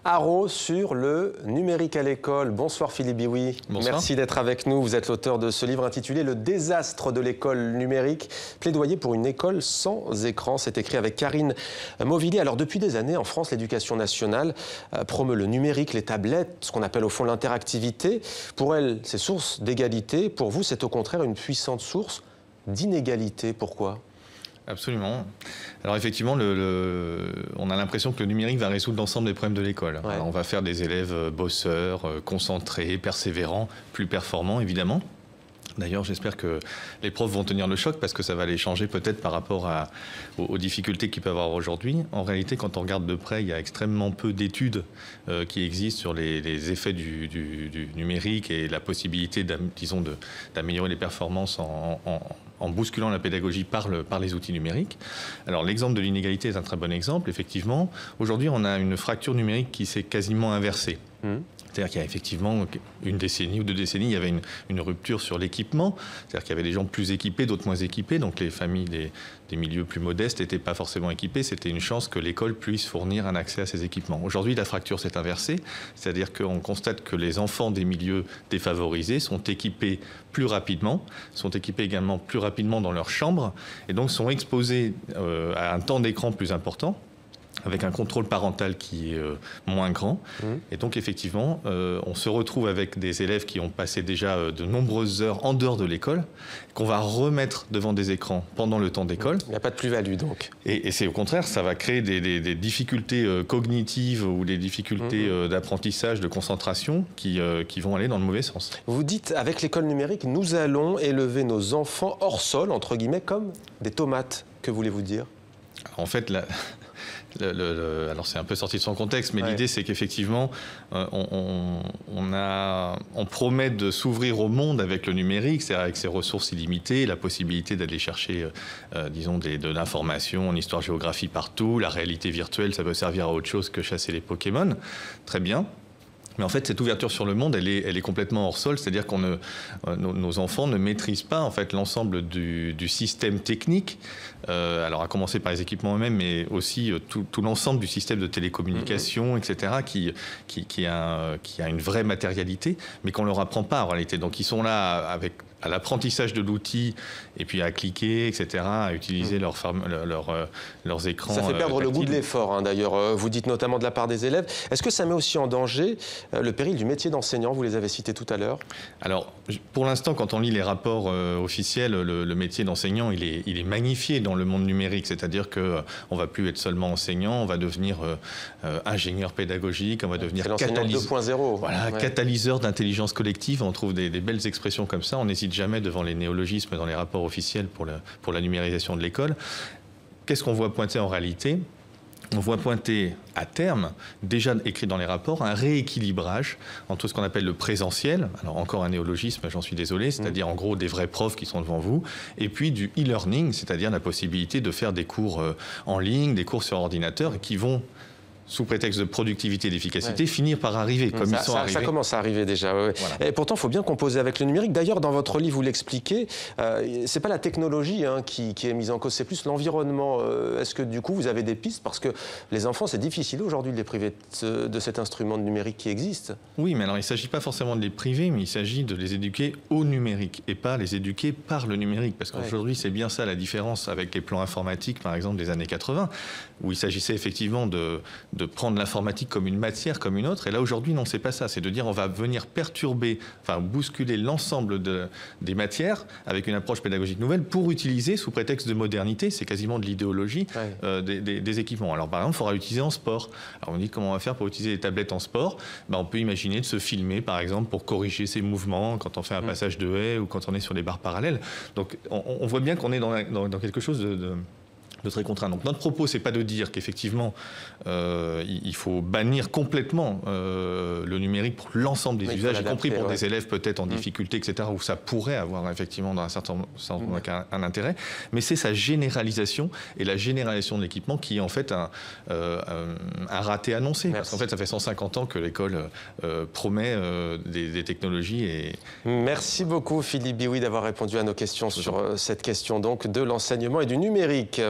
Haro sur le numérique à l'école. Bonsoir Philippe Biouy. Bonsoir. Merci d'être avec nous. Vous êtes l'auteur de ce livre intitulé « Le désastre de l'école numérique », plaidoyer pour une école sans écran. C'est écrit avec Karine Mauvillier. Alors depuis des années, en France, l'éducation nationale promeut le numérique, les tablettes, ce qu'on appelle au fond l'interactivité. Pour elle, c'est source d'égalité. Pour vous, c'est au contraire une puissante source d'inégalité. Pourquoi ? Absolument. Alors effectivement, on a l'impression que le numérique va résoudre l'ensemble des problèmes de l'école. Ouais. On va faire des élèves bosseurs, concentrés, persévérants, plus performants évidemment. D'ailleurs, j'espère que les profs vont tenir le choc parce que ça va les changer peut-être par rapport aux difficultés qu'ils peuvent avoir aujourd'hui. En réalité, quand on regarde de près, il y a extrêmement peu d'études qui existent sur les effets du numérique et la possibilité, disons, d'améliorer les performances en bousculant la pédagogie par les outils numériques. Alors, l'exemple de l'inégalité est un très bon exemple. Effectivement, aujourd'hui, on a une fracture numérique qui s'est quasiment inversée. C'est-à-dire qu'il y a effectivement une décennie ou 2 décennies, il y avait une rupture sur l'équipement. C'est-à-dire qu'il y avait des gens plus équipés, d'autres moins équipés. Donc les familles des milieux plus modestes n'étaient pas forcément équipées. C'était une chance que l'école puisse fournir un accès à ces équipements. Aujourd'hui, la fracture s'est inversée. C'est-à-dire qu'on constate que les enfants des milieux défavorisés sont équipés plus rapidement, sont équipés également plus rapidement dans leur chambre et donc sont exposés à un temps d'écran plus important, avec un contrôle parental qui est moins grand. Et donc, effectivement, on se retrouve avec des élèves qui ont passé déjà de nombreuses heures en dehors de l'école, qu'on va remettre devant des écrans pendant le temps d'école. Il n'y a pas de plus-value, donc. Et c'est au contraire, ça va créer des difficultés cognitives ou des difficultés d'apprentissage, de concentration qui vont aller dans le mauvais sens. Vous dites, avec l'école numérique, nous allons élever nos enfants hors sol, entre guillemets, comme des tomates. Que voulez-vous dire ? En fait, alors c'est un peu sorti de son contexte, mais l'idée c'est qu'effectivement on promet de s'ouvrir au monde avec le numérique, c'est-à-dire avec ses ressources illimitées, la possibilité d'aller chercher, disons, de l'information en histoire-géographie partout, la réalité virtuelle, ça peut servir à autre chose que chasser les Pokémon, très bien. Mais en fait, cette ouverture sur le monde, elle est complètement hors sol, c'est-à-dire que nos enfants ne maîtrisent pas en fait l'ensemble du système technique, alors à commencer par les équipements eux-mêmes, mais aussi tout l'ensemble du système de télécommunication, etc., qui a une vraie matérialité, mais qu'on ne leur apprend pas en réalité. Donc ils sont là à l'apprentissage de l'outil, et puis à cliquer, etc., à utiliser leurs écrans. Ça fait perdre le goût de l'effort, hein, d'ailleurs. Vous dites notamment de la part des élèves. Est-ce que ça met aussi en danger le péril du métier d'enseignant? Vous les avez cités tout à l'heure. Alors, pour l'instant, quand on lit les rapports officiels, le métier d'enseignant, il est magnifié dans le monde numérique. C'est-à-dire qu'on ne va plus être seulement enseignant, on va devenir ingénieur pédagogique, on va devenir catalyseur 2.0. Voilà, catalyseur d'intelligence collective. On trouve des belles expressions comme ça. On n'hésite jamais devant les néologismes dans les rapports officiels pour la numérisation de l'école. Qu'est-ce qu'on voit pointer en réalité ? On voit pointer à terme, déjà écrit dans les rapports, un rééquilibrage entre ce qu'on appelle le présentiel, alors encore un néologisme, j'en suis désolé, c'est-à-dire en gros des vrais profs qui sont devant vous, et puis du e-learning, c'est-à-dire la possibilité de faire des cours en ligne, des cours sur ordinateur, qui vont, sous prétexte de productivité et d'efficacité, finir par arriver, comme ils sont arrivés. Ça commence à arriver déjà, oui. Voilà. Et pourtant, il faut bien composer avec le numérique. D'ailleurs, dans votre livre, vous l'expliquez, c'est pas la technologie qui est mise en cause, c'est plus l'environnement. Est-ce que du coup, vous avez des pistes? Parce que les enfants, c'est difficile aujourd'hui de les priver de cet instrument de numérique qui existe. Oui, mais alors il ne s'agit pas forcément de les priver, mais il s'agit de les éduquer au numérique et pas les éduquer par le numérique. Parce qu'aujourd'hui, c'est bien ça la différence avec les plans informatiques, par exemple, des années 80, où il s'agissait effectivement de prendre l'informatique comme une matière, comme une autre. Et là, aujourd'hui, non, c'est pas ça. C'est de dire on va venir perturber, enfin bousculer l'ensemble des matières avec une approche pédagogique nouvelle pour utiliser, sous prétexte de modernité, c'est quasiment de l'idéologie, des équipements. Alors, par exemple, il faudra utiliser en sport. Alors, on dit comment on va faire pour utiliser les tablettes en sport. Ben, on peut imaginer de se filmer, par exemple, pour corriger ses mouvements quand on fait un passage de haie ou quand on est sur des barres parallèles. Donc, on voit bien qu'on est dans quelque chose de très contraint. Donc notre propos, c'est pas de dire qu'effectivement il faut bannir complètement le numérique pour l'ensemble des usages, y compris pour des élèves peut-être en difficulté, etc., où ça pourrait avoir effectivement dans un certain nombre un intérêt, mais c'est sa généralisation et la généralisation de l'équipement qui est en fait un raté annoncé. Parce qu'en fait, ça fait 150 ans que l'école promet des technologies. Merci beaucoup Philippe Biouy d'avoir répondu à nos questions sur cette question donc de l'enseignement et du numérique.